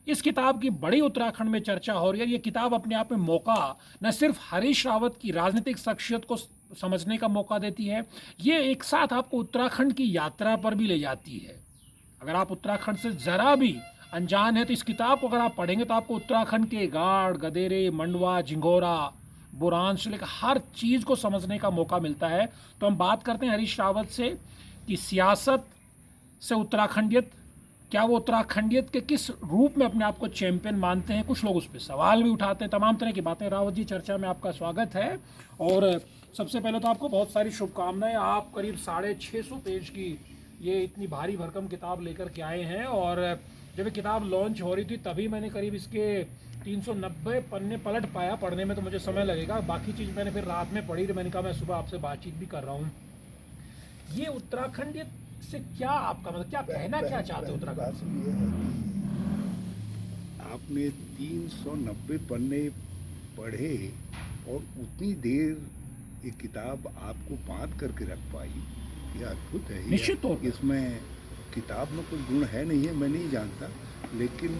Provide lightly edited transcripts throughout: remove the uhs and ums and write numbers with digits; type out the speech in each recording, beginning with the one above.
इस किताब की बड़ी उत्तराखंड में चर्चा हो रही है। ये किताब अपने आप में मौका न सिर्फ हरीश रावत की राजनीतिक शख्सियत को समझने का मौका देती है, ये एक साथ आपको उत्तराखंड की यात्रा पर भी ले जाती है। अगर आप उत्तराखंड से ज़रा भी अनजान है तो इस किताब को अगर आप पढ़ेंगे तो आपको उत्तराखंड के गाड़, गदेरे, मंडवा, झिंगोरा, बुरांश से लेकर हर चीज़ को समझने का मौका मिलता है। तो हम बात करते हैं हरीश रावत से कि सियासत से उत्तराखंडियत, क्या वो उत्तराखंडियत के किस रूप में अपने आप को चैंपियन मानते हैं। कुछ लोग उस पर सवाल भी उठाते हैं, तमाम तरह की बातें। रावत जी, चर्चा में आपका स्वागत है। और सबसे पहले तो आपको बहुत सारी शुभकामनाएं। आप करीब 650 पेज की ये इतनी भारी भरकम किताब लेकर के आए हैं, और जब ये किताब लॉन्च हो रही थी तभी मैंने करीब इसके 390 पन्ने पलट पाया। पढ़ने में तो मुझे समय लगेगा, बाकी चीज़ मैंने फिर रात में पढ़ी, तो मैंने कहा मैं सुबह आपसे बातचीत भी कर रहा हूँ। ये उत्तराखंड से क्या आपका मतलब, क्या कहना क्या चाहते हो उत्तराखंड से? ये है आपने 390 पन्ने पढ़े और उतनी देर ये किताब आपको बांध करके रख पाई, ये अद्भुत है। निश्चित तौर पर इसमें किताब में कोई गुण है नहीं है, मैं नहीं जानता, लेकिन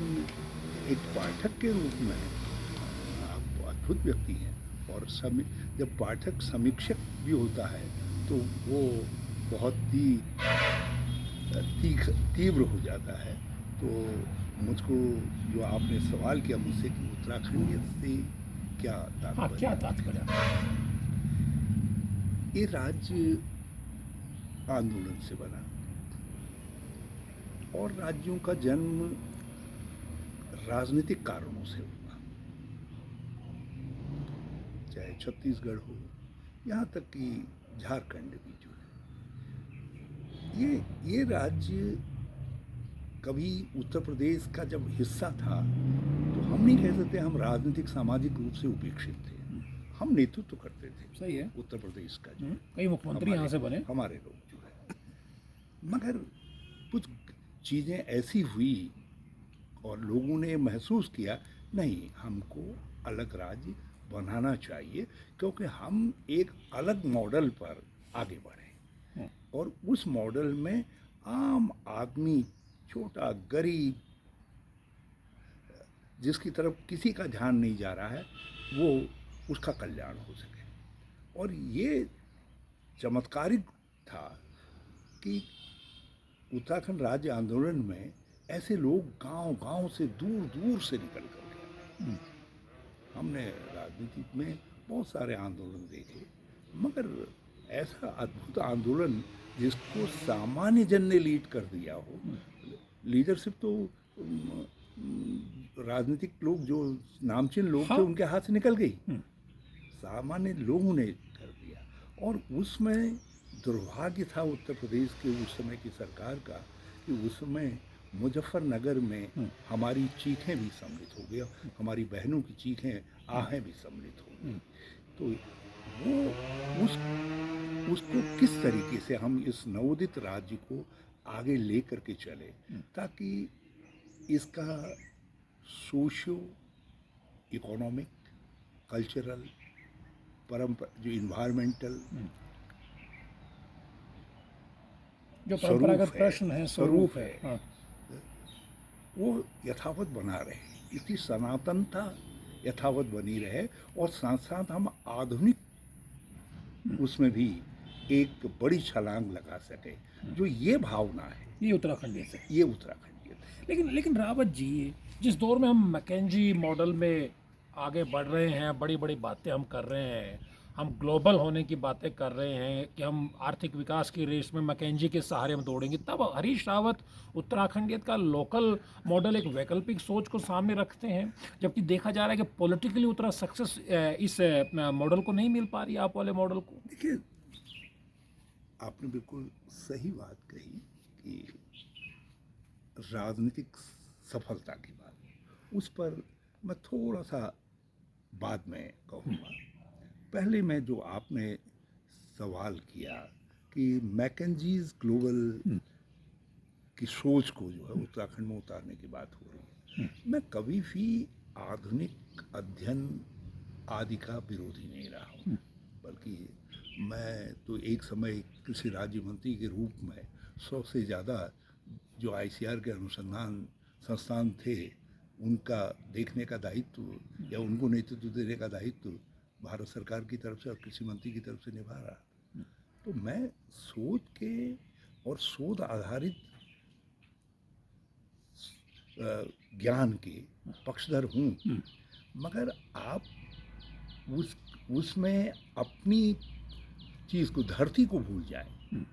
एक पाठक के रूप में आप अद्भुत व्यक्ति हैं। और जब पाठक समीक्षक भी होता है तो वो बहुत ही तीव्र हो जाता है। तो मुझको जो आपने सवाल किया मुझसे कि उत्तराखंडियत से क्या हाँ, क्या तात्पर्य, तात्पर्य? ये राज्य आंदोलन से बना और राज्यों का जन्म राजनीतिक कारणों से हुआ, चाहे छत्तीसगढ़ हो, यहाँ तक कि झारखंड भी जो है, ये राज्य कभी उत्तर प्रदेश का जब हिस्सा था तो हम नहीं कह सकते हम राजनीतिक सामाजिक रूप से उपेक्षित थे। हम नेतृत्व करते थे, सही है। उत्तर प्रदेश का जो कई मुख्यमंत्री यहाँ से बने। हमारे लोग जो है, मगर कुछ चीज़ें ऐसी हुई और लोगों ने महसूस किया नहीं, हमको अलग राज्य बनाना चाहिए, क्योंकि हम एक अलग मॉडल पर आगे बढ़े और उस मॉडल में आम आदमी, छोटा गरीब, जिसकी तरफ किसी का ध्यान नहीं जा रहा है, वो उसका कल्याण हो सके। और ये चमत्कारिक था कि उत्तराखंड राज्य आंदोलन में ऐसे लोग गांव-गांव से दूर दूर से निकल कर के, हमने राजनीति में बहुत सारे आंदोलन देखे, मगर ऐसा अद्भुत आंदोलन जिसको सामान्य जन ने लीड कर दिया हो। लीडरशिप तो राजनीतिक लोग जो नामचीन लोग थे हाँ। उनके हाथ से निकल गई, सामान्य लोगों ने कर दिया। और उसमें दुर्भाग्य था उत्तर प्रदेश के उस समय की सरकार का कि उस समय मुजफ्फरनगर में हमारी चीखें भी सम्मिलित हो गई, हमारी बहनों की चीखें, आहें भी सम्मिलित हो गई। तो वो उसको किस तरीके से हम इस नवोदित राज्य को आगे ले करके चले ताकि इसका सोशो इकोनॉमिक, कल्चरल, परंपरा, जो इन्वायरमेंटल जो स्वरूप परंपरागत है, प्रश्न है, स्वरूप है। हाँ। वो यथावत बना रहे, इसकी सनातनता यथावत बनी रहे और साथ साथ हम आधुनिक उसमें भी एक बड़ी छलांग लगा सके। जो ये भावना है, ये उत्तराखंडी से। ये उत्तराखंडियत है। लेकिन रावत जी, जिस दौर में हम मैकेंजी मॉडल में आगे बढ़ रहे हैं, बड़ी बड़ी बातें हम कर रहे हैं, हम ग्लोबल होने की बातें कर रहे हैं कि हम आर्थिक विकास की रेस में मैकेंजी के सहारे हम दौड़ेंगे, तब हरीश रावत उत्तराखंडियत का लोकल मॉडल, एक वैकल्पिक सोच को सामने रखते हैं, जबकि देखा जा रहा है कि पॉलिटिकली उतना सक्सेस इस मॉडल को नहीं मिल पा रही, आप वाले मॉडल को। देखिए, आपने बिल्कुल सही बात कही कि राजनीतिक सफलता की बात, उस पर मैं थोड़ा सा बाद में कहूँगा। पहले मैं जो आपने सवाल किया कि मैकेंजीज ग्लोबल की सोच को जो है उत्तराखंड में उतारने की बात हो रही है, मैं कभी भी आधुनिक अध्ययन आदि का विरोधी नहीं रहा हूँ, बल्कि मैं तो एक समय कृषि राज्य मंत्री के रूप में 100 से ज़्यादा जो ICAR के अनुसंधान संस्थान थे उनका देखने का दायित्व या उनको नेतृत्व देने का दायित्व भारत सरकार की तरफ से और कृषि मंत्री की तरफ से निभा रहा। तो मैं शोध के और शोध आधारित ज्ञान के पक्षधर हूँ, मगर आप उसमें अपनी चीज़ को, धरती को भूल जाए,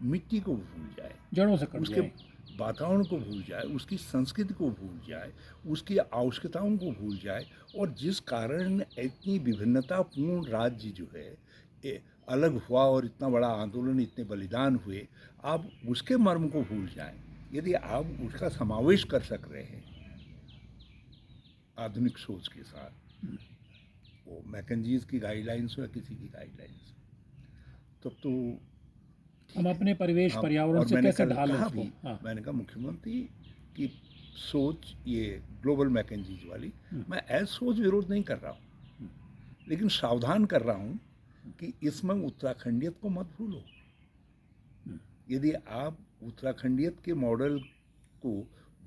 मिट्टी को भूल जाए, जड़ों से कट उसके जाए। वातावरण को भूल जाए, उसकी संस्कृति को भूल जाए, उसकी आवश्यकताओं को भूल जाए, और जिस कारण इतनी विभिन्नतापूर्ण राज्य जो है अलग हुआ और इतना बड़ा आंदोलन, इतने बलिदान हुए, आप उसके मर्म को भूल जाएं। यदि आप उसका समावेश कर सक रहे हैं आधुनिक सोच के साथ, वो मैकेंजीज की गाइडलाइंस हो या किसी की गाइडलाइंस, तब तो हम अपने परिवेश हाँ, पर्यावरण और से मैंने कैसे कल ढालें कहा उसको। भी, हाँ। मैंने कहा मुख्यमंत्री की सोच ये ग्लोबल मैकेंजीज वाली, मैं ऐसा सोच विरोध नहीं कर रहा हूँ, लेकिन सावधान कर रहा हूँ कि इसमें उत्तराखंडियत को मत भूलो। यदि आप उत्तराखंडियत के मॉडल को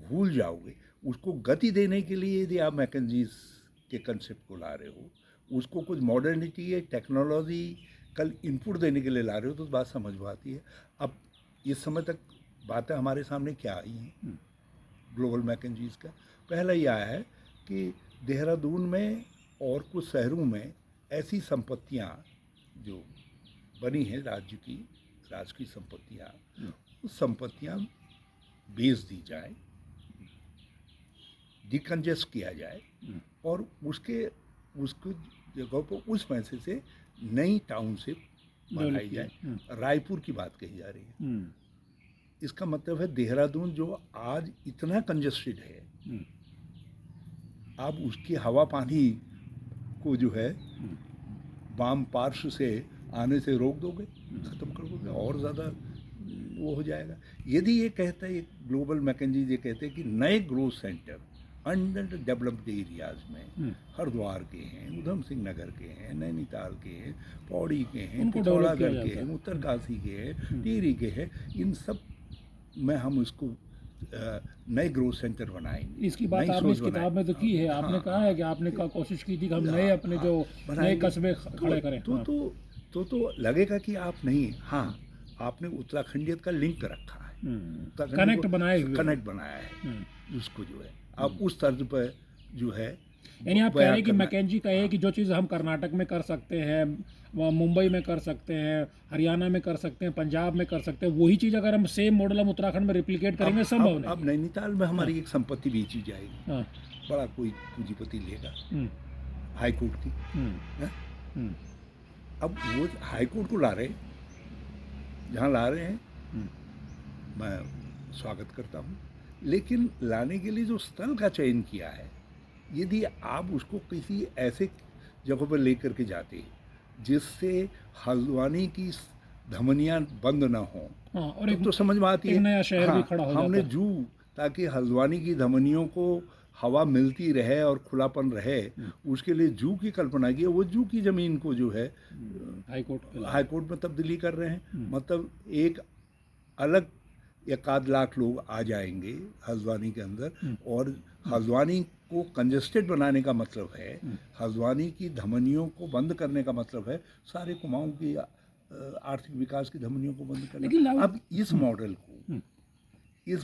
भूल जाओगे, उसको गति देने के लिए यदि आप मैकेंजीज के कंसेप्ट को ला रहे हो, उसको कुछ मॉडर्निटी या टेक्नोलॉजी कल इनपुट देने के लिए ला रहे हो, तो बात समझ में आती है। अब इस समय तक बातें हमारे सामने क्या आई हैं ग्लोबल मैकेंजीज का? पहला ये आया है कि देहरादून में और कुछ शहरों में ऐसी संपत्तियां जो बनी हैं राज्य की संपत्तियां, उस संपत्तियां बेच दी जाए, डिकंजेस्ट किया जाए, और उसको जगह पर उस पैसे से नई टाउनशिप बनाई जाए। रायपुर की बात कही जा रही है। इसका मतलब है देहरादून जो आज इतना कंजेस्टेड है, आप उसकी हवा पानी को जो है वाम पार्श्व से आने से रोक दोगे, ख़त्म कर दोगे, और ज़्यादा वो हो जाएगा। यदि ये कहता है, ग्लोबल मैकेंजी ये कहते हैं कि नए growth centre under developed areas में हरिद्वार के हैं, उधम सिंह नगर के हैं, नैनीताल के हैं, पौड़ी के हैं, पिथौरागढ़ के हैं, उत्तरकाशी के हैं, टिहरी के हैं, इन सब में हम इसको नए ग्रोथ सेंटर बनाएंगे। इसकी बात आपने इस किताब में तो की है। आपने कहा है कि आपने कोशिश की थी कि हम नए अपने जो नए कस्बे खड़े करें। तो लगेगा कि आप नहीं, हाँ आपने उत्तराखंडियत का लिंक रखा है, कनेक्ट बनाया है उसको, जो है आप उस तर्ज पर जो है, यानी आप कह रहे हैं कि मैकेंजी कहे कि जो चीज़ हम कर्नाटक में कर सकते हैं, वह मुंबई में कर सकते हैं, हरियाणा में कर सकते हैं, पंजाब में कर सकते हैं, वही चीज़ अगर हम सेम मॉडल हम उत्तराखंड में रिप्लिकेट करेंगे संभव नहीं। अब नैनीताल में हमारी एक संपत्ति बेची जाएगी, बड़ा कोई पूंजीपति लेगा, हाई कोर्ट की। अब वो हाई कोर्ट को ला रहे, जहाँ ला रहे हैं मैं स्वागत करता हूँ, लेकिन लाने के लिए जो स्थल का चयन किया है, यदि आप उसको किसी ऐसे जगह पर लेकर के जाते हैं जिससे हल्द्वानी की धमनियाँ बंद ना हो, और तो समझ में आती है। नया शहर भी खड़ा हो जाता है। हमने जू, ताकि हल्द्वानी की धमनियों को हवा मिलती रहे और खुलापन रहे, उसके लिए जू की कल्पना की है। वो जू की ज़मीन को जो है हाई कोर्ट में तब्दीली कर रहे हैं। मतलब एक अलग 1 लाख लोग आ जाएंगे हल्द्वानी के अंदर, और हल्द्वानी को कंजेस्टेड बनाने का मतलब है, हल्द्वानी की धमनियों को बंद करने का मतलब है सारे कुमाऊं की आर्थिक विकास की धमनियों को बंद करना। अब इस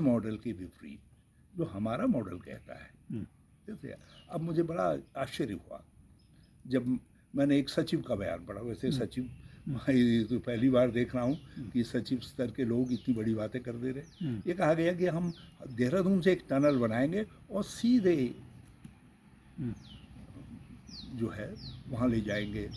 मॉडल के विपरीत जो हमारा मॉडल कहता है, जैसे अब मुझे बड़ा आश्चर्य हुआ जब मैंने एक सचिव का बयान पढ़ा। वैसे सचिव तो पहली बार देख रहा हूँ कि सचिव स्तर के लोग इतनी बड़ी बातें कर दे रहे। ये कहा गया कि हम देहरादून से एक टनल बनाएंगे और सीधे जो है वहाँ ले जाएंगे,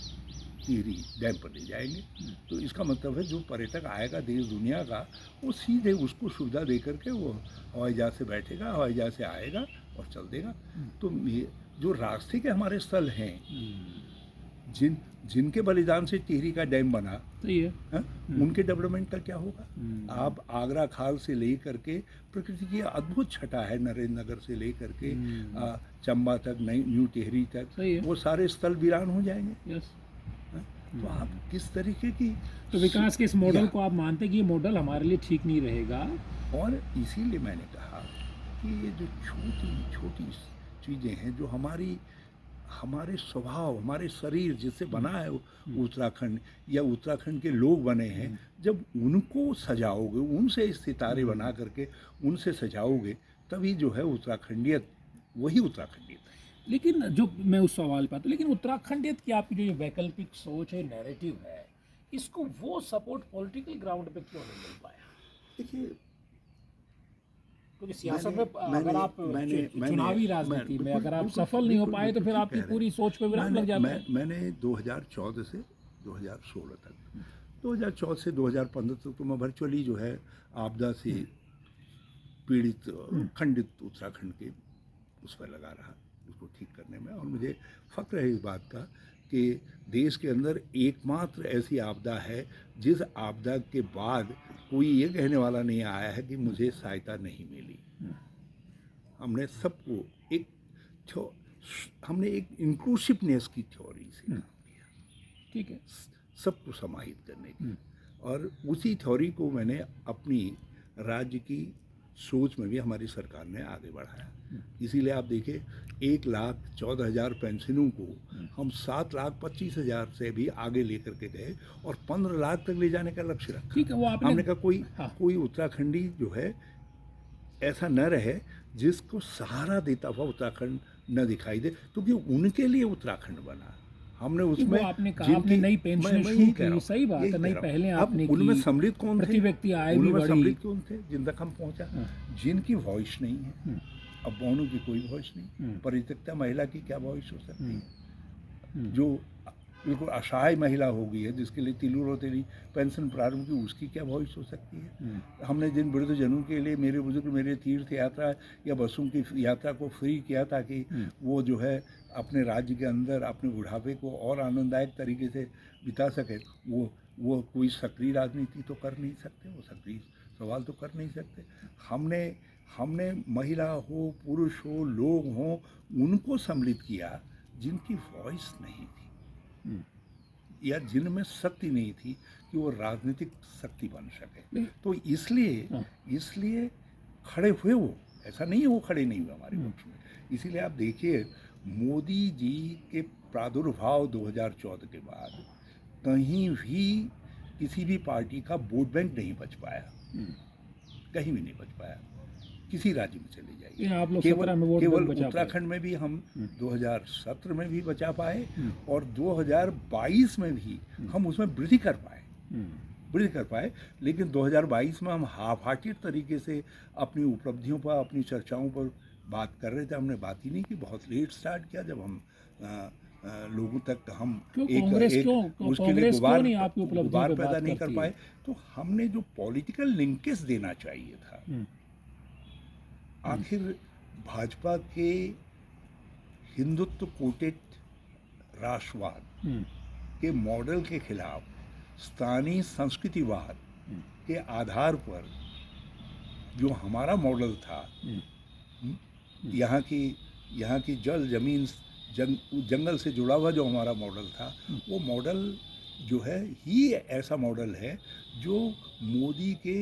टिहरी डैम पर ले जाएंगे। तो इसका मतलब है जो पर्यटक आएगा देश दुनिया का, वो सीधे उसको सुविधा दे करके वो हवाई जहाज से बैठेगा, हवाई जहाज से आएगा और चल देगा। तो ये जो रास्ते के हमारे स्थल हैं, जिनके बलिदान से टिहरी का डैम बना, सही है, उनके डेवलपमेंट का क्या होगा? आप आगरा खाल से ले करके प्रकृति की अद्भुत छटा है, नरेंद्र नगर से ले करके चंबा तक, न्यू टिहरी तक, वो सारे स्थल वीरान हो जाएंगे। तो आप किस तरीके की, तो विकास के इस मॉडल को आप मानते हैं कि ये मॉडल हमारे लिए ठीक नहीं रहेगा? और इसीलिए मैंने कहा कि ये जो छोटी छोटी चीज़ें हैं जो हमारे स्वभाव, हमारे शरीर जिससे बना है उत्तराखंड, या उत्तराखंड के लोग बने हैं, जब उनको सजाओगे, उनसे सितारे बना करके उनसे सजाओगे, तभी जो है उत्तराखंडियत, वही उत्तराखंडियत है। लेकिन जो मैं उस सवाल पे आता हूं, लेकिन उत्तराखंडियत की आपकी जो ये वैकल्पिक सोच है, नैरेटिव है, इसको वो सपोर्ट पॉलिटिकल ग्राउंड पे क्यों नहीं मिल पाया? देखिए, क्योंकि सियासत में मैंने अगर आप चुनावी राजनीति में अगर आप सफल नहीं हो पाए तो फिर आपकी पूरी सोच पे विराम लग जाता है। मैंने 2014 से 2016 तक, 2014 से 2015 तक तो मैं वर्चुअली जो है आपदा से पीड़ित, खंडित उत्तराखंड के उस पर लगा रहा, उसको ठीक करने में। और मुझे फ़ख्र है इस बात का कि देश के अंदर एकमात्र ऐसी आपदा है जिस आपदा के बाद कोई ये कहने वाला नहीं आया है कि मुझे सहायता नहीं मिली। हमने सबको हमने एक इंक्लूसिवनेस की थ्योरी से काम किया, ठीक है, सबको समाहित करने की, और उसी थ्योरी को मैंने अपनी राज्य की सोच में भी हमारी सरकार ने आगे बढ़ाया। इसीलिए आप देखिए, 1,14,000 पेंशनों को हम 7,25,000 से भी आगे लेकर के गए और 15 लाख तक ले जाने का लक्ष्य रखा। ठीक है, वो आपने हमने कहा कोई उत्तराखंडी जो है ऐसा न रहे जिसको सहारा देता हुआ उत्तराखंड न दिखाई दे, क्योंकि उनके लिए उत्तराखंड बना। हमने उसमें आपने कहा आपने नई पेंशन शुरू की, सही बात है, नई पहले आपने की, उनमें सम्मिलित कौन थे? प्रति व्यक्ति आय भी बढ़ी, सम्मिलित कौन थे जिन तक हम पहुंचा? जिनकी वॉइस नहीं है। अब बहनों की कोई वॉइस नहीं, परित्यक्ता महिला की क्या वॉइस हो सकती है? जो बिल्कुल असहाय महिला हो गई है, जिसके लिए तिलू रोतेली पेंशन प्रारंभ की, उसकी क्या वॉइस हो सकती है? हमने जिन वृद्धजनों के लिए, मेरे बुजुर्ग मेरे तीर्थ यात्रा या बसों की यात्रा को फ्री किया ताकि वो जो है अपने राज्य के अंदर अपने बुढ़ापे को और आनंददायक तरीके से बिता सके, वो कोई सक्रिय राजनीति तो कर नहीं सकते, वो सक्रिय सवाल तो कर नहीं सकते। हमने महिला हो, पुरुष हो, लोग हों, उनको सम्मिलित किया जिनकी वॉइस नहीं थी या जिनमें शक्ति नहीं थी कि वो राजनीतिक शक्ति बन सके। तो इसलिए खड़े हुए वो, ऐसा नहीं है वो खड़े नहीं हुए हमारे पक्ष में। इसीलिए आप देखिए, मोदी जी के प्रादुर्भाव 2014 के बाद कहीं भी किसी भी पार्टी का वोट बैंक नहीं बच पाया, कहीं भी नहीं बच पाया। किसी राज्य में चले जाइए, आप लोग केवल उत्तराखंड में भी हम 2017 में भी बचा पाए और 2022 में भी हम उसमें वृद्धि कर पाए। लेकिन 2022 में हम हाफ हार्टेड तरीके से अपनी उपलब्धियों पर, अपनी चर्चाओं पर बात कर रहे थे। हमने बात ही नहीं की, बहुत लेट स्टार्ट किया, जब हम लोगों तक हम उसके लिए गुबार पैदा नहीं कर पाए। तो हमने जो पॉलिटिकल लिंकेज देना चाहिए था, आखिर भाजपा के हिंदुत्व कोटेड राष्ट्रवाद के मॉडल के खिलाफ स्थानीय संस्कृतिवाद के आधार पर जो हमारा मॉडल था, यहाँ की जल जमीन जंगल से जुड़ा हुआ जो हमारा मॉडल था, वो मॉडल जो है ही ऐसा मॉडल है जो मोदी के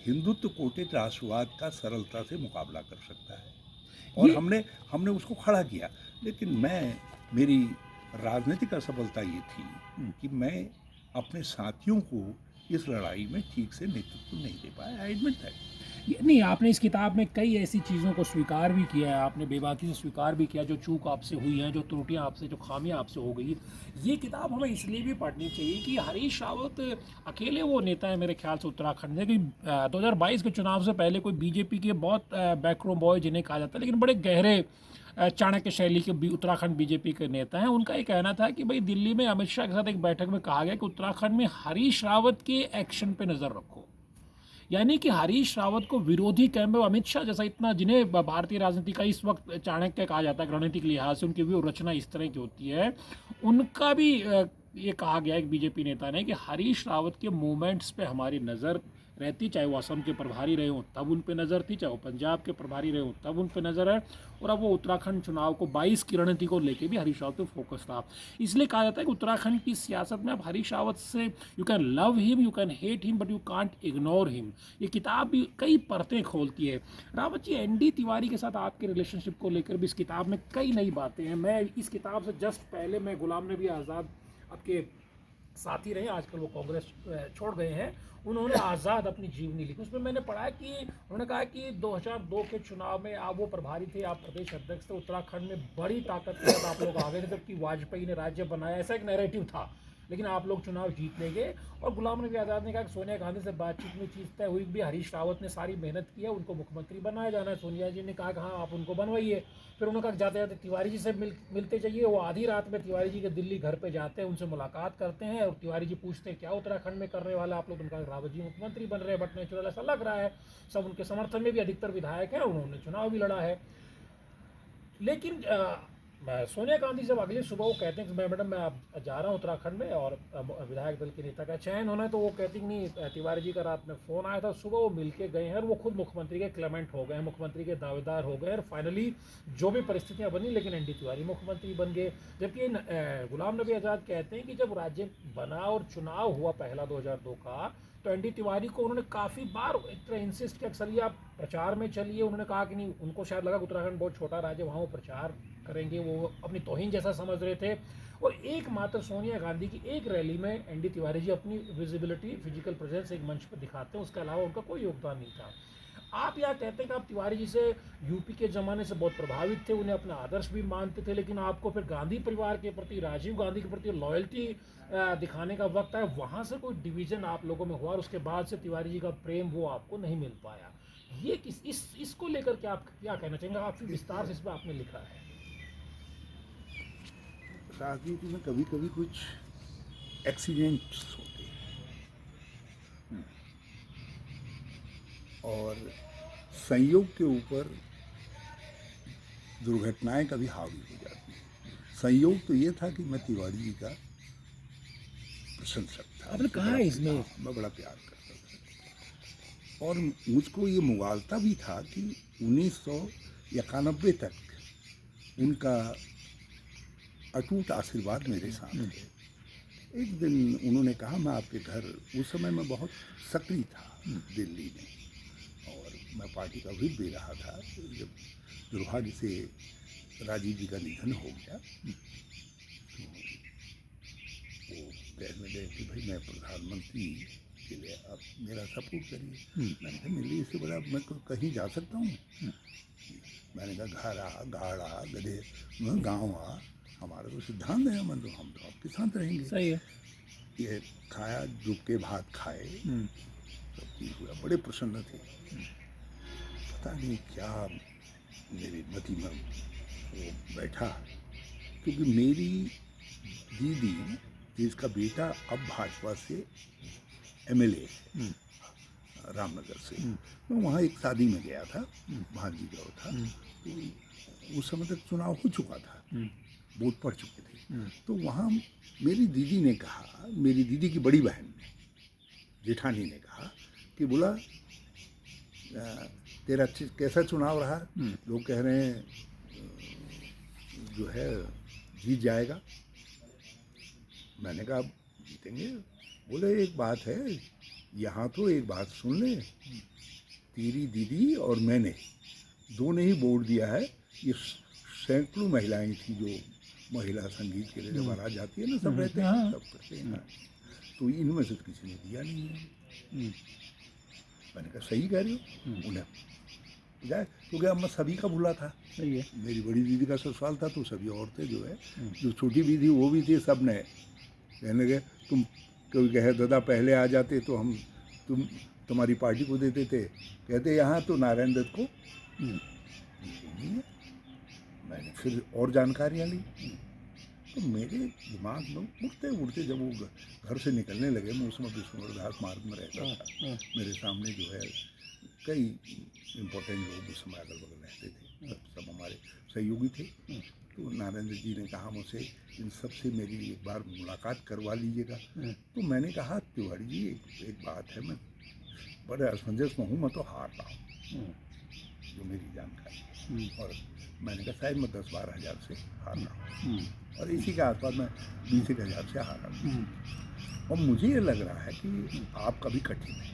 हिंदुत्व कोटेड राष्ट्रवाद का सरलता से मुकाबला कर सकता है। और हमने उसको खड़ा किया। लेकिन मेरी राजनीतिक असफलता ये थी कि मैं अपने साथियों को इस लड़ाई में ठीक से नेतृत्व नहीं दे पाया। I admit that. नहीं, आपने इस किताब में कई ऐसी चीज़ों को स्वीकार भी किया है, आपने बेबाकी से स्वीकार भी किया जो चूक आपसे हुई हैं, जो त्रुटियां आपसे, जो खामियां आपसे हो गई। ये किताब हमें इसलिए भी पढ़नी चाहिए कि हरीश रावत अकेले वो नेता है मेरे ख्याल से उत्तराखंड में कि 2022 के चुनाव से पहले कोई बीजेपी के बहुत बैकरोम बॉय जिन्हें कहा जाता है, लेकिन बड़े गहरे चाणक्य शैली के उत्तराखंड बीजेपी के नेता हैं। उनका ये कहना था कि भाई दिल्ली में अमित शाह के साथ एक बैठक में कहा गया कि उत्तराखंड में हरीश रावत के एक्शन पे नज़र रखो, यानी कि हरीश रावत को विरोधी कैंप में अमित शाह जैसा इतना, जिन्हें भारतीय राजनीति का इस वक्त चाणक्य कहा जाता है रणनीतिक लिहाज से, उनकी भी रचना इस तरह की होती है, उनका भी ये कहा गया एक बीजेपी नेता ने कि हरीश रावत के मूवमेंट्स पे हमारी नज़र रहती, चाहे वो असम के प्रभारी रहे हों तब उन पे नज़र थी, चाहे वो पंजाब के प्रभारी रहे हों तब उन पे नज़र है, और अब वो उत्तराखंड चुनाव को 22 की रणनीति को लेके भी हरीश रावत पे फोकस था। इसलिए कहा जाता है कि उत्तराखंड की सियासत में अब हरीश रावत से you can love him, you can hate him, but you can't ignore him. ये किताब भी कई परतें खोलती है। रावत जी, एनडी तिवारी के साथ आपके रिलेशनशिप को लेकर भी इस किताब में कई नई बातें हैं। मैं इस किताब से जस्ट पहले मैं गुलाम नबी आज़ाद आपके साथी रहे, आजकल वो कांग्रेस छोड़ गए हैं, उन्होंने आज़ाद अपनी जीवनी लिखी। उसमें मैंने पढ़ा कि उन्होंने कहा कि 2002 के चुनाव में आप वो प्रभारी थे, आप प्रदेश अध्यक्ष थे, उत्तराखंड में बड़ी ताकत के साथ आप लोग आ गए थे जबकि वाजपेयी ने राज्य बनाया, ऐसा एक नैरेटिव था, लेकिन आप लोग चुनाव जीत ले गए। और गुलाम नबी आज़ाद ने कहा कि सोनिया गांधी से बातचीत में चीज़ तय हुई भी, हरीश रावत ने सारी मेहनत की है, उनको मुख्यमंत्री बनाया जाना है। सोनिया जी ने कहा कि हाँ आप उनको बनवाइए। फिर उन्होंने कहा कि जाते जाते तिवारी जी से मिलते जाइए। वो आधी रात में तिवारी जी के दिल्ली घर पे जाते हैं, उनसे मुलाकात करते हैं, और तिवारी जी पूछते हैं क्या उत्तराखंड में करने वाला आप लोग। उनका रावत जी मुख्यमंत्री बन रहे हैं, बट नेचुरल ऐसा लग रहा है। सब उनके समर्थन में भी अधिकतर विधायक हैं, उन्होंने चुनाव भी लड़ा है। लेकिन सोनिया गांधी जब अगली सुबह वो कहते हैं कि मैं मैडम मैं अब जा रहा हूँ उत्तराखंड में और विधायक दल के नेता का चयन होना है, तो वो कहती नहीं, तिवारी जी का रात में फ़ोन आया था, सुबह वो मिल के गए हैं और वो खुद मुख्यमंत्री के क्लेमेंट हो गए हैं, मुख्यमंत्री के दावेदार हो गए, और फाइनली जो भी परिस्थितियाँ बनी लेकिन एनडी तिवारी मुख्यमंत्री बन गए। जबकि गुलाम नबी आज़ाद कहते हैं कि जब राज्य बना और चुनाव हुआ पहला 2002 का, तो एनडी तिवारी को उन्होंने काफ़ी बार एक तरह इंसिस्ट किया, अक्सर आप प्रचार में चलिए। उन्होंने कहा कि नहीं, उनको शायद लगा कि उत्तराखंड बहुत छोटा राज्य, वहाँ वो प्रचार करेंगे, वो अपनी तौहीन जैसा समझ रहे थे। और एकमात्र सोनिया गांधी की एक रैली में एनडी तिवारी जी अपनी विजिबिलिटी, फिजिकल प्रेजेंस एक मंच पर दिखाते हैं, उसके अलावा उनका कोई योगदान नहीं था। आप यहाँ कहते हैं कि आप तिवारी जी से यूपी के ज़माने से बहुत प्रभावित थे, उन्हें अपना आदर्श भी मानते थे, लेकिन आपको फिर गांधी परिवार के प्रति, राजीव गांधी के प्रति लॉयल्टी दिखाने का वक्त आया, वहाँ से कोई डिवीज़न आप लोगों में हुआ और उसके बाद से तिवारी जी का प्रेम वो आपको नहीं मिल पाया। ये इसको लेकर के आप क्या कहना चाहेंगे? काफ़ी विस्तार से इस पर आपने लिखा है। राजनीति में कभी कभी कुछ एक्सीडेंट्स होते हैं और संयोग के ऊपर दुर्घटनाएं कभी हावी हो जाती हैं। संयोग तो ये था कि मैं तिवारी जी का प्रशंसक था, आपने कहा है इसमें, मैं बड़ा प्यार करता था और मुझको ये मुगालता भी था कि 1991 तक उनका अटूट आशीर्वाद मेरे साथ है। एक दिन उन्होंने कहा मैं आपके घर, उस समय मैं बहुत सक्रिय था दिल्ली में और मैं पार्टी का व्हिप भी रहा था। जब दुर्भाग्य से राजीव जी का निधन हो गया तो वो कहने लगे कि भाई मैं प्रधानमंत्री के लिए आप मेरा सपोर्ट करिए। मैंने कहा मेरे लिए इससे बड़ा मैं कहीं जा सकता हूँ। मैंने कहा घर आ, गाड़ आ, गधे गाँव आ, हमारा तो सिद्धांत है, हम तो आपके साथ रहेंगे। सही है। ये खाया, डूब के भात खाए, सब चीज़ हुआ, बड़े प्रसन्न थे। पता नहीं क्या मेरी मति में वो बैठा, क्योंकि मेरी दीदी जिसका बेटा अब भाजपा से एमएलए रामनगर से, मैं वहाँ एक शादी में गया था, भांजी गाँव था, तो उस समय तक चुनाव हो चुका था, वोट पड़ चुके थे। तो वहाँ मेरी दीदी ने कहा, मेरी दीदी की बड़ी बहन ने, जेठानी ने कहा कि बोला तेरा कैसा चुनाव रहा? लोग कह रहे हैं जो है जीत जाएगा। मैंने कहा जीतेंगे। बोले एक बात है, यहाँ तो एक बात सुन ले, तेरी दीदी और मैंने दोनों ही वोट दिया है। ये सैकड़ों महिलाएं थी जो महिला संगीत के लिए जब बारात जाती है ना, सब रहते हैं, सब करते हैं, तो इनमें से किसी ने दिया नहीं है। मैंने कहा सही कह रहे हो, उन्हें जाए, क्योंकि अब मैं सभी का भूला था। सही है। मेरी बड़ी दीदी का ससुराल था तो सभी औरतें जो है, जो छोटी भी थी वो भी थी, सब ने कहने लगे तुम, कोई कहे दादा पहले आ जाते तो हम तुम्हारी पार्टी को देते थे, कहते यहाँ तो नारायण दत्त को नहीं है। मैंने फिर और जानकारियाँ ली, तो मेरे दिमाग में उठते उठते जब वो घर से निकलने लगे, मैं उसमें विष्णुवर्दास मार्ग में रहता था, मेरे सामने जो है कई इम्पोर्टेंट लोग उस समय अगल बगल रहते थे, सब हमारे सहयोगी थे। तो नारायण जी ने कहा मुझसे इन सब से मेरी एक बार मुलाकात करवा लीजिएगा। तो मैंने कहा तिवारी जी एक बात है, मैं बड़े असमंजस में हूँ, मैं तो हार रहा हूँ, हम्म, जो मेरी जानकारी है। हम्म, और मैंने कहा शायद मैं 10-12 हज़ार से हार रहा हूँ, हम्म, और इसी के आसपास मैं 20 हज़ार से हार रहा हूँ। हम्म, और मुझे ये लग रहा है कि आपका भी कठिन है।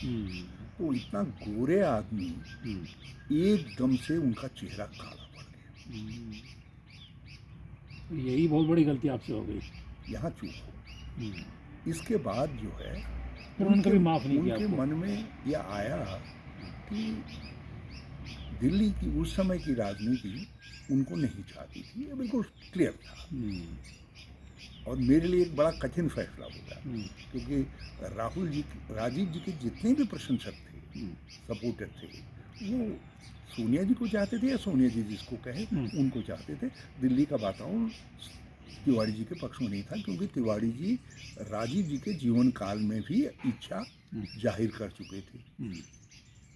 हम्म, तो इतना गोरे आदमी हम्म, एकदम से उनका चेहरा काला पड़ गया, हम्म। यही बहुत बड़ी गलती आपसे हो गई। यहाँ चूक हो गई। हम्म। इसके बाद जो है फिर उन्होंने उनके कभी माफ़ नहीं किया उनके आपको। मन में ये आया कि दिल्ली की उस समय की राजनीति उनको नहीं चाहती थी, ये बिल्कुल क्लियर था। हम्म, और मेरे लिए एक बड़ा कठिन फैसला होगा, हम्म, क्योंकि राजीव जी के जितने भी प्रशंसक थे, हम्म, सपोर्टर थे, वो सोनिया जी को चाहते थे, या सोनिया जी जिसको कहे हम्म, उनको चाहते थे। दिल्ली का वातावरण तिवाड़ी जी के पक्ष में नहीं था, क्योंकि तिवाड़ी जी राजीव जी के जीवन काल में भी इच्छा जाहिर कर चुके थे, हम्म,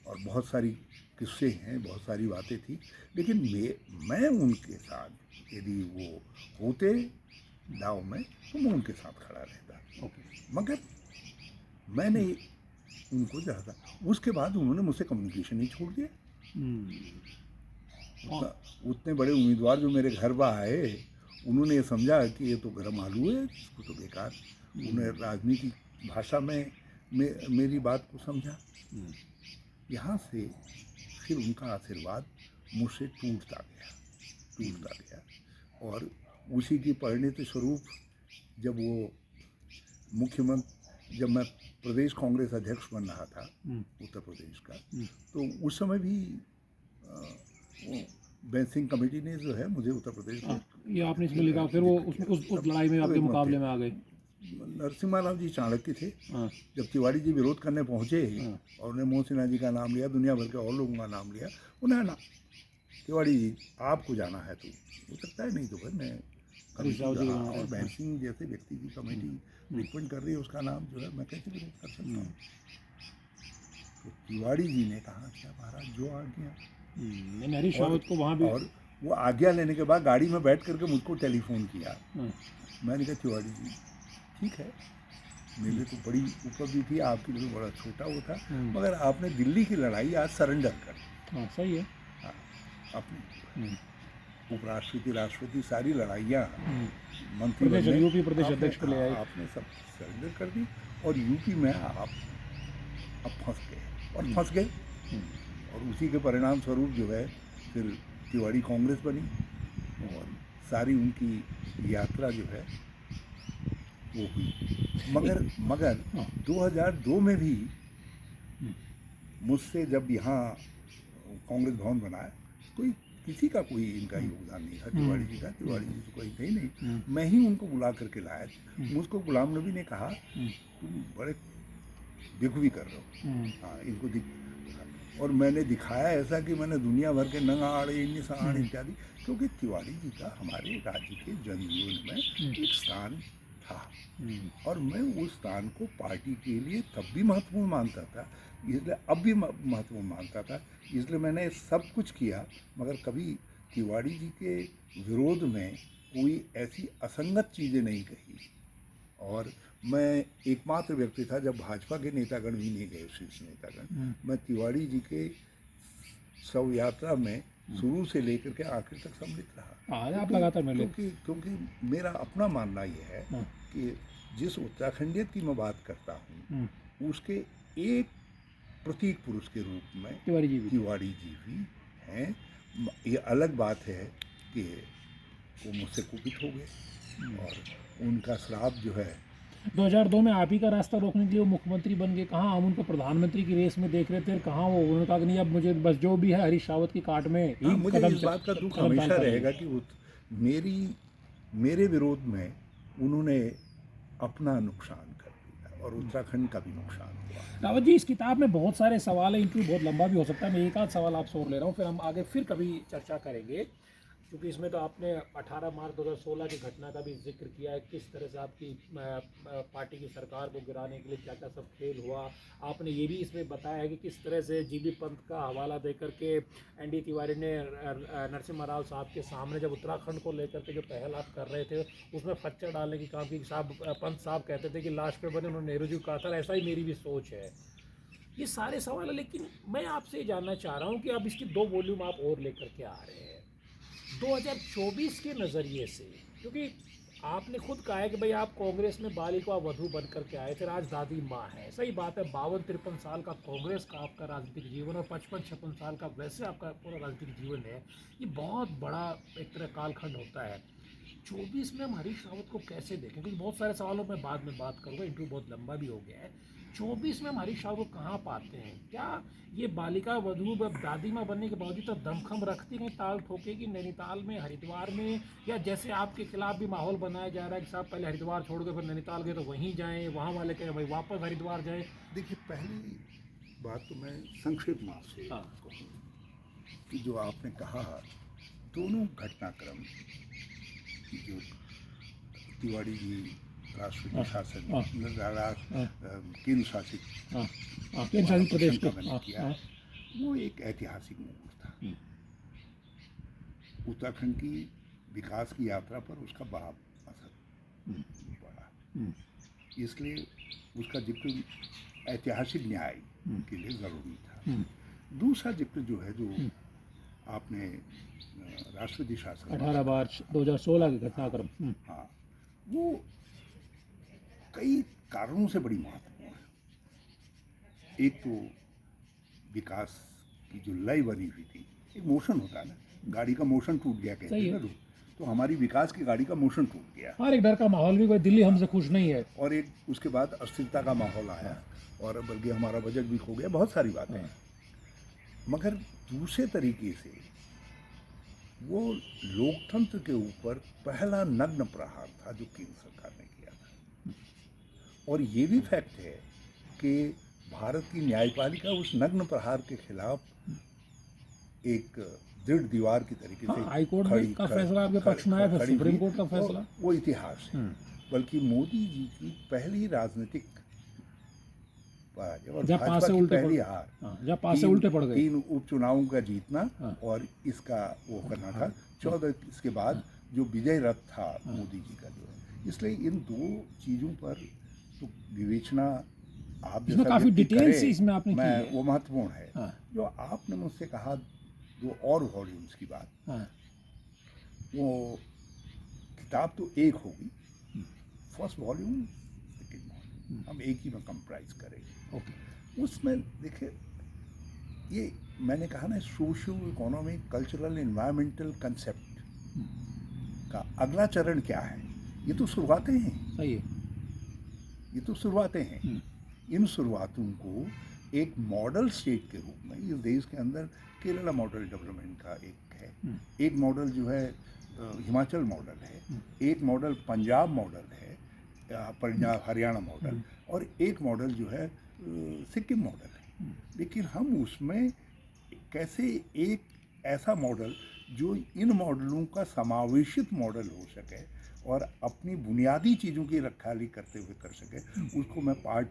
और बहुत सारी किस्से हैं, बहुत सारी बातें थी। लेकिन मैं उनके साथ, यदि वो होते दाव में, तो मैं उनके साथ खड़ा रहता। ओके। मगर मैंने उनको चाहा था। उसके बाद उन्होंने मुझसे कम्युनिकेशन ही छोड़ दिया। हम्म, उतना उतने बड़े उम्मीदवार जो मेरे घर पर आए, उन्होंने ये समझा कि ये तो गर्म आलू है, इसको तो बेकार। उन्हें राजनीतिक भाषा में मेरी बात को समझा। हम्म, यहाँ से फिर उनका आशीर्वाद मुझसे टूटता गया। और उसी की परिणति स्वरूप जब वो जब मैं प्रदेश कांग्रेस अध्यक्ष बन रहा था उत्तर प्रदेश का, तो उस समय भी वो बैंसिंग कमेटी ने जो है मुझे उत्तर प्रदेश हाँ, में ये आपने इसमें लिखा, फिर वो उस लड़ाई में सब आपके एक मत थे। मुकाबले में आ गए। नरसिम्हा राव जी चाणक्य थे। हाँ, जब तिवाड़ी जी विरोध करने पहुंचे हाँ, और उन्हें मोहन सिन्हा जी का नाम लिया, दुनिया भर के और लोगों का नाम लिया, उन्हें ना तिवाड़ी जी आपको जाना है तो हो सकता है, नहीं तो फिर मैं हरीश कमेटी रावत जी के हाँ, नाम और पे। बैंसिंग जैसे व्यक्ति की कमेटी रिकमेंड कर रही है, उसका नाम जो है मैं कैसे विरोध कर सकता हूँ। तो तिवाड़ी जी ने कहा क्या महाराज जो आज्ञा। मैंने हरीश और रावत को वहाँ भी। और वो आज्ञा लेने के बाद गाड़ी में बैठ करके मुझको टेलीफोन किया। हाँ, मैंने कहा तिवाड़ी जी ठीक है, मेरे लिए तो बड़ी उपलब्धि थी, आपके लिए बड़ा छोटा वो था, मगर आपने दिल्ली की लड़ाई आज सरेंडर कर दी। हाँ, सही है। हाँ, अपनी उपराष्ट्रपति राष्ट्रपति सारी लड़ाइयाँ मंत्री प्रदेश बनने यूपी प्रदेश आपने अध्यक्ष पे ले आए। आपने सब सरेंडर कर दी, और यूपी में आप अब फंस गए, और फंस गए। और उसी के परिणाम स्वरूप जो है फिर तिवाड़ी कांग्रेस बनी, और सारी उनकी यात्रा जो है वो हुई। मगर हाँ, 2002 में भी मुझसे जब यहाँ कांग्रेस भवन बनाया, कोई किसी का कोई इनका योगदान नहीं था तिवाड़ी जी का। तिवाड़ी जी तो कोई थे ही नहीं, मैं ही उनको बुला करके लाया था। मुझको गुलाम नबी ने कहा तुम बड़े बेखूबी कर रहे हो, हाँ इनको और मैंने दिखाया ऐसा कि मैंने दुनिया भर के नंगाड़ इंसाण इत्यादि, क्योंकि तिवाड़ी जी का हमारे राज्य के जनजीवन में एक स्थान था, और मैं उस स्थान को पार्टी के लिए तब भी महत्वपूर्ण मानता था, इसलिए अब भी महत्वपूर्ण मानता था। इसलिए मैंने सब कुछ किया, मगर कभी तिवाड़ी जी के विरोध में कोई ऐसी असंगत चीज़ें नहीं कही। और मैं एकमात्र व्यक्ति था, जब भाजपा के नेतागण भी नहीं गए, शीर्ष नेतागण, मैं तिवाड़ी जी के शव यात्रा में शुरू से लेकर के आखिर तक सम्मिलित रहा। आप लगातार मिले। क्योंकि मेरा अपना मानना यह है कि जिस उत्तराखंडियत की मैं बात करता हूँ, उसके एक प्रतीक पुरुष के रूप में तिवाड़ी जी भी हैं। ये अलग बात है कि वो मुझसे कुपित हो गए, और उनका श्राप जो है 2002 में आप ही का रास्ता रोकने के लिए वो मुख्यमंत्री बन गए। कहाँ हम उनको प्रधानमंत्री की रेस में देख रहे थे, कहाँ वो, उन्होंने कहा कि नहीं अब मुझे बस जो भी है हरीश रावत की काट में ही मुझे इस बात का दुख हमेशा रहेगा कि मेरे विरोध में उन्होंने अपना नुकसान कर दिया, और उत्तराखंड का भी नुकसान हुआ। रावत जी, इस किताब में बहुत सारे सवाल हैं, इंटरव्यू बहुत लंबा भी हो सकता है, मैं एक आध सवाल आपसे और ले रहा हूँ, फिर हम आगे फिर कभी चर्चा करेंगे, क्योंकि इसमें तो आपने 18 मार्च 2016 की घटना का भी जिक्र किया है, किस तरह से आपकी पार्टी की सरकार को गिराने के लिए क्या क्या सब खेल हुआ। आपने ये भी इसमें बताया है कि किस तरह से जीबी पंत का हवाला देकर के एनडी तिवारी ने नरसिम्हा राव साहब के सामने जब उत्तराखंड को लेकर के जो पहल आप कर रहे थे, उसमें फ्रैक्चर डालने की काम की। साहब पंत साहब कहते थे कि लास्ट पे बने, उन्होंने नेहरू जी को कहा था, ऐसा ही मेरी भी सोच है। ये सारे सवाल है, लेकिन मैं आपसे ये जानना चाह रहा हूँ कि अब इसकी 2 वॉल्यूम आप और लेकर के आ रहे हैं 2024 के नज़रिए से, क्योंकि आपने खुद कहा है कि भाई आप कांग्रेस में बालिका वधू बन करके आए थे, आज दादी माँ है। सही बात है, 52-53 साल का कांग्रेस का आपका राजनीतिक जीवन और 55-56 साल का वैसे आपका पूरा राजनीतिक जीवन है। ये बहुत बड़ा एक तरह कालखंड होता है। 24 में हम हरीश रावत को कैसे देखें, क्योंकि बहुत सारे सवालों में बाद में बात करूँगा, इंटरव्यू बहुत लंबा भी हो गया है। 24 में हम हरीश रावत को कहाँ पाते हैं? क्या ये बालिका वधू दादी माँ बनने के बावजूद तो दमखम रखती नहीं, ताल ठोकेगी नैनीताल में, हरिद्वार में, या जैसे आपके खिलाफ भी माहौल बनाया जा रहा है कि साहब पहले हरिद्वार छोड़ के फिर नैनीताल गए तो वहीं जाएं, वहाँ वाले कहें भाई वापस हरिद्वार जाएं? देखिए, पहली बात तो मैं संक्षेप में आपसे हाँ। कहूँ कि जो आपने कहा, दोनों घटनाक्रम जो तिवारी जी राष्ट्रपति शासन केंद्र शासित प्रदेश का मैंने किया, वो एक ऐतिहासिक मोड़ था। उत्तराखंड की विकास की यात्रा पर उसका बड़ा असर पड़ा, इसलिए उसका जिक्र ऐतिहासिक न्याय के लिए ज़रूरी था। दूसरा जिक्र जो है, जो आपने राष्ट्रपति शासन 18 मार्च 2016 के घटनाक्रम, हाँ, वो कई कारणों से बड़ी महत्वपूर्ण है। एक तो विकास की जो लय बनी हुई थी, एक मोशन होता है ना, गाड़ी का मोशन टूट गया कहते हैं ना लोग, तो हमारी विकास की गाड़ी का मोशन टूट गया और एक डर का माहौल भी, कोई दिल्ली हमसे खुश नहीं है, और एक उसके बाद अस्थिरता का माहौल आया, और बल्कि हमारा बजट भी खो गया, बहुत सारी बातें हैं। मगर दूसरे तरीके से वो लोकतंत्र के ऊपर पहला नग्न प्रहार था जो केंद्र सरकार ने किया था। और ये भी फैक्ट है कि भारत की न्यायपालिका उस नग्न प्रहार के खिलाफ एक दृढ़ दीवार की तरीके से हाई कोर्ट का फैसला आपके पक्ष में आया, सुप्रीम कोर्ट का फैसला, वो इतिहास है। बल्कि मोदी जी की पहली राजनीतिक और भाजपा की पहली हार, जब पास से उल्टे पड़ गए, 3 उपचुनावों का जीतना और इसका वो करना था 14, इसके बाद जो विजय रथ था मोदी जी का जो है। इसलिए इन 2 चीज़ों पर तो विवेचना आप जैसा काफी डिटेल्स इसमें आपने की है, वो महत्वपूर्ण है। जो आपने मुझसे कहा 2 और वॉल्यूम्स की बात, वो किताब तो एक होगी, फर्स्ट वॉल्यूम सेकेंड वॉल्यूम हम एक ही में कंप्राइज करेंगे। उसमें देखिए, ये मैंने कहा ना, socio economic cultural environmental concept का अगला चरण क्या है, ये तो शुरुआतें हैं। सही है, ये तो शुरुआतें हैं। इन शुरुआतों को एक मॉडल स्टेट के रूप में इस देश के अंदर केरला मॉडल डेवलपमेंट का एक है, एक मॉडल जो है हिमाचल मॉडल है, एक मॉडल पंजाब मॉडल है, पंजाब हरियाणा मॉडल, और एक मॉडल जो है सिक्किम मॉडल है। लेकिन हम उसमें कैसे एक ऐसा मॉडल जो इन मॉडलों का समावेशित मॉडल हो सके और अपनी बुनियादी चीज़ों की रखवाली करते हुए कर सके, उसको मैं पार्ट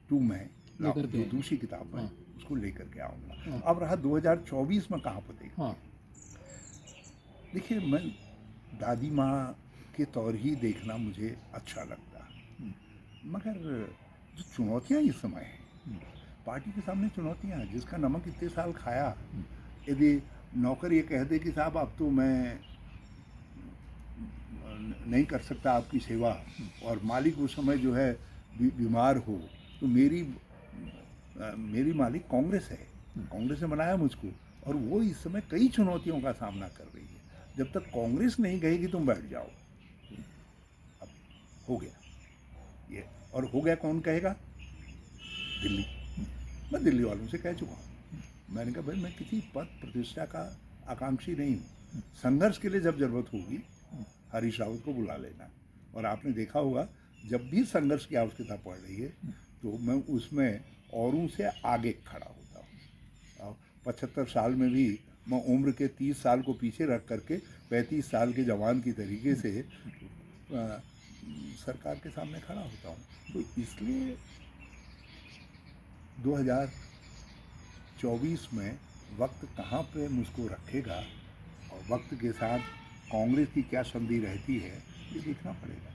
2 में जो दूसरी किताब में उसको लेकर के आऊँगा। अब रहा 2024 में कहाँ पर देखिए, देखिए मैं दादी माँ के तौर ही देखना मुझे अच्छा लगता, मगर जो चुनौतियाँ इस समय हैं, पार्टी के सामने चुनौतियाँ हैं। जिसका नमक इतने साल खाया, यदि नौकर ये कह दे कि साहब अब तो मैं नहीं कर सकता आपकी सेवा, और मालिक उस समय जो है बीमार हो, तो मेरी मालिक कांग्रेस है, कांग्रेस ने बनाया मुझको, और वो इस समय कई चुनौतियों का सामना कर रही है। जब तक कांग्रेस नहीं कहेगी तुम बैठ जाओ, अब हो गया ये, और हो गया कौन कहेगा? दिल्ली। मैं दिल्ली वालों से कह चुका हूँ, मैंने कहा भाई मैं किसी पद प्रतिष्ठा का आकांक्षी नहीं हूँ, संघर्ष के लिए जब जरूरत होगी हरीश रावत को बुला लेना। और आपने देखा होगा, जब भी संघर्ष की आवश्यकता पड़ रही है तो मैं उसमें औरों से आगे खड़ा होता हूँ। और 75 साल में भी मैं उम्र के 30 साल को पीछे रख करके 35 साल के जवान की तरीके से सरकार के सामने खड़ा होता हूँ। तो इसलिए 2024 में वक्त कहाँ पे मुझको रखेगा और वक्त के साथ कांग्रेस की क्या संधि रहती है, ये देखना पड़ेगा।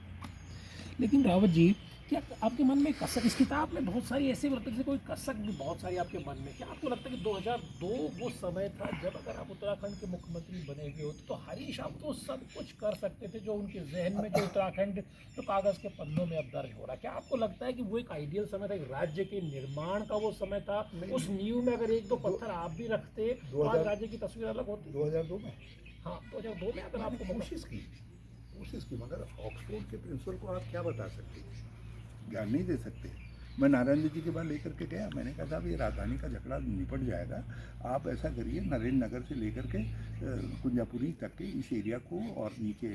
लेकिन रावत जी, क्या आपके मन में कसक, इस किताब में बहुत सारी ऐसे लगता है जैसे कोई कसक भी बहुत सारी आपके मन में, क्या आपको लगता है कि 2002 वो समय था जब अगर आप उत्तराखंड के मुख्यमंत्री बने हुए होते तो हरीश आप तो सब कुछ कर सकते थे जो उनके जहन में, जो उत्तराखंड जो कागज के पन्नों में अब दर्ज हो रहा है? क्या आपको लगता है कि वो एक आइडियल समय था, एक राज्य के निर्माण का वो समय था? उस नींव में अगर एक दो पत्थर आप भी रखते तो आज राज्य की तस्वीर अलग होती। 2002 में हाँ, 2002 में अगर आपको कोशिश की, मगर ऑक्सफोर्ड के प्रिंसिपल को आप क्या बता सकते हैं, ज्ञान नहीं दे सकते। मैं नारायण जी के पास लेकर के गया, मैंने कहा साहब ये राजधानी का झगड़ा निपट जाएगा, आप ऐसा करिए नरेंद्र नगर से लेकर के कुंजापुरी तक के इस एरिया को और नीचे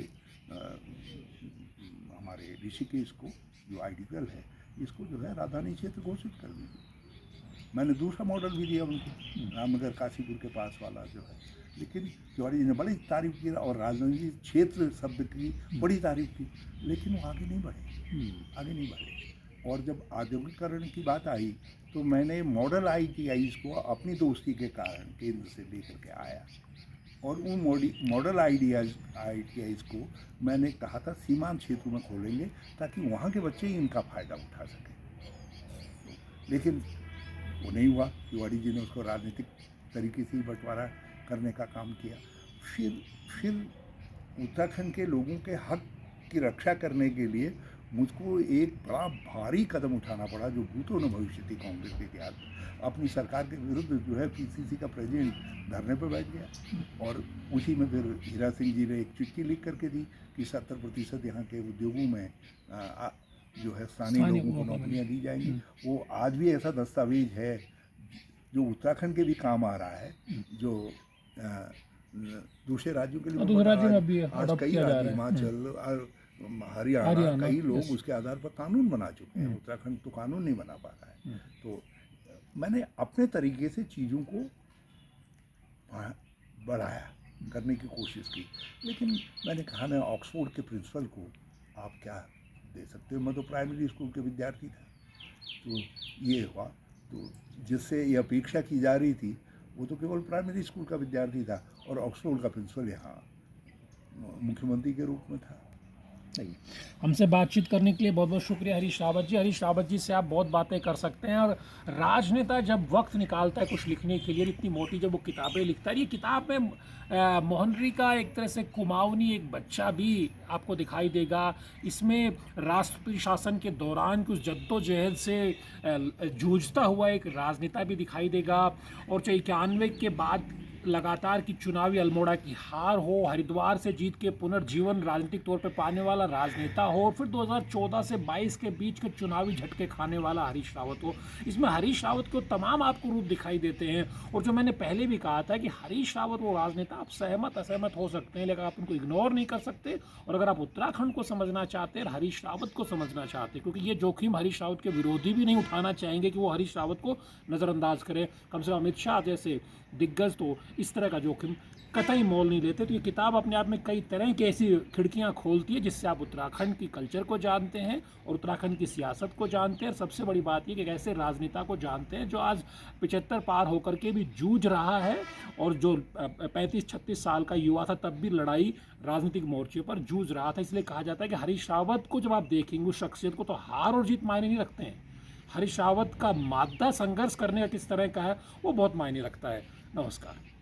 हमारे ऋषिकेश को जो आइडियल है इसको जो है राजधानी क्षेत्र घोषित कर दीजिए। मैंने दूसरा मॉडल भी दिया उनको, रामनगर काशीपुर के पास वाला जो है, लेकिन तिवारी जी ने बड़ी तारीफ की और राजनीतिक क्षेत्र शब्द की बड़ी तारीफ की, लेकिन वो आगे नहीं बढ़े। और जब औद्योगिकरण की बात आई तो मैंने मॉडल ITIs को अपनी दोस्ती के कारण केंद्र से लेकर के आया और उन मॉडल ITIs को मैंने कहा था सीमांत क्षेत्र में खोलेंगे ताकि वहाँ के बच्चे ही इनका फ़ायदा उठा सकें, लेकिन वो नहीं हुआ। तिवारी जी ने उसको राजनीतिक तरीके से ही बंटवारा करने का काम किया। फिर उत्तराखंड के लोगों के हक की रक्षा करने के लिए मुझको एक बड़ा भारी कदम उठाना पड़ा, जो भूतो न भविष्यति कांग्रेस के इतिहास में। अपनी सरकार के विरुद्ध जो है PCC का प्रेसिडेंट धरने पर बैठ गया और उसी में फिर हीरा सिंह जी ने एक चिट्ठी लिख करके दी कि 70% यहाँ के उद्योगों में जो है स्थानीय लोगों को नौकरियाँ दी जाएंगी। वो आज भी ऐसा दस्तावेज है जो उत्तराखंड के भी काम आ रहा है, जो दूसरे राज्यों के लिए आज कई राज्य हिमाचल और हरियाणा कई लोग उसके आधार पर कानून बना चुके हैं। उत्तराखंड तो कानून नहीं बना पा रहा है। तो मैंने अपने तरीके से चीज़ों को बढ़ाया, करने की कोशिश की, लेकिन मैंने कहा ना ऑक्सफोर्ड के प्रिंसिपल को आप क्या दे सकते हो, मैं तो प्राइमरी स्कूल के विद्यार्थी था। तो ये हुआ, तो जिससे ये अपेक्षा की जा रही थी वो तो केवल प्राइमरी स्कूल का विद्यार्थी था और ऑक्सफोर्ड का प्रिंसिपल यहाँ मुख्यमंत्री के रूप में था। नहीं, हमसे बातचीत करने के लिए बहुत बहुत शुक्रिया हरीश रावत जी। हरीश रावत जी से आप बहुत बातें कर सकते हैं, और राजनेता जब वक्त निकालता है कुछ लिखने के लिए, इतनी मोटी जब वो किताबें लिखता है, ये किताब में मोहनरी का एक तरह से कुमाऊनी एक बच्चा भी आपको दिखाई देगा। इसमें राष्ट्रपति शासन के दौरान कुछ जद्दोजहद से जूझता हुआ एक राजनेता भी दिखाई देगा, और 91 के बाद लगातार की चुनावी अल्मोड़ा की हार हो, हरिद्वार से जीत के पुनर्जीवन राजनीतिक तौर पे पाने वाला राजनेता हो, फिर 2014 से 22 के बीच के चुनावी झटके खाने वाला हरीश रावत हो। इसमें हरीश रावत को तमाम आपको रूप दिखाई देते हैं। और जो मैंने पहले भी कहा था कि हरीश रावत वो राजनेता, आप सहमत असहमत हो सकते हैं, लेकिन आप उनको इग्नोर नहीं कर सकते। और अगर आप उत्तराखंड को समझना चाहते हैं, हरीश रावत को समझना चाहते हैं, क्योंकि ये जोखिम हरीश रावत के विरोधी भी नहीं उठाना चाहेंगे कि वो हरीश रावत को नज़रअंदाज करें। कम से कम अमित शाह जैसे दिग्गज तो इस तरह का जोखिम कतई मोल नहीं लेते। तो ये किताब अपने आप में कई तरह की ऐसी खिड़कियां खोलती है जिससे आप उत्तराखंड की कल्चर को जानते हैं और उत्तराखंड की सियासत को जानते हैं। और सबसे बड़ी बात ये कि एक ऐसे राजनेता को जानते हैं जो आज 75 पार होकर के भी जूझ रहा है, और जो 35-36 साल का युवा था तब भी लड़ाई राजनीतिक मोर्चे पर जूझ रहा था। इसलिए कहा जाता है कि हरीश रावत को जब आप देखेंगे उस शख्सियत को, तो हार और जीत मायने नहीं रखते हैं। हरीश रावत का मादा संघर्ष करने का किस तरह का है वो बहुत मायने रखता है। नमस्कार।